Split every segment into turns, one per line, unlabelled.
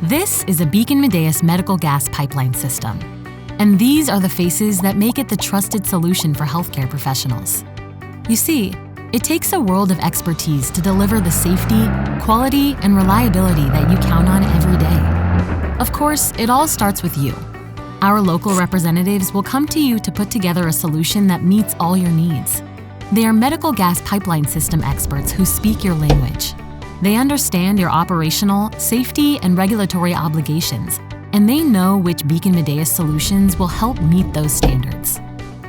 This is a BeaconMedaes medical gas pipeline system. And these are the faces that make it the trusted solution for healthcare professionals. You see, it takes a world of expertise to deliver the safety, quality, and reliability that you count on every day. Of course, it all starts with you. Our local representatives will come to you to put together a solution that meets all your needs. They are medical gas pipeline system experts who speak your language. They understand your operational, safety, and regulatory obligations, and they know which BeaconMedaes solutions will help meet those standards.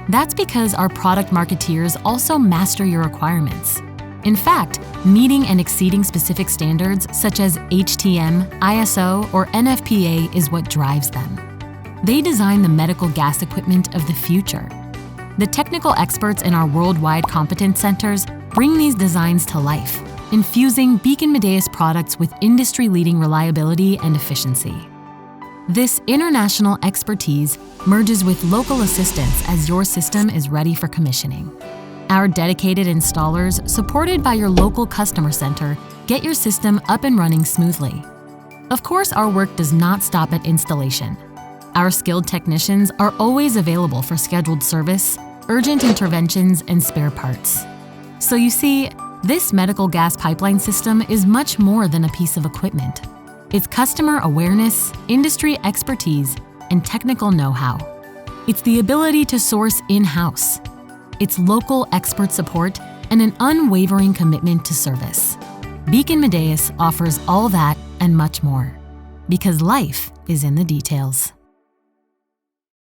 That's because our product marketeers also master your requirements. In fact, meeting and exceeding specific standards such as HTM, ISO, or NFPA is what drives them. They design the medical gas equipment of the future. The technical experts in our worldwide competence centers bring these designs to life, infusing BeaconMedaes products with industry-leading reliability and efficiency. This international expertise merges with local assistance as your system is ready for commissioning. Our dedicated installers, supported by your local customer center, get your system up and running smoothly. Of course, our work does not stop at installation. Our skilled technicians are always available for scheduled service, urgent interventions, and spare parts. So you see, this medical gas pipeline system is much more than a piece of equipment. It's customer awareness, industry expertise, and technical know-how. It's the ability to source in-house. It's local expert support and an unwavering commitment to service. BeaconMedaes offers all that and much more, because life is in the details.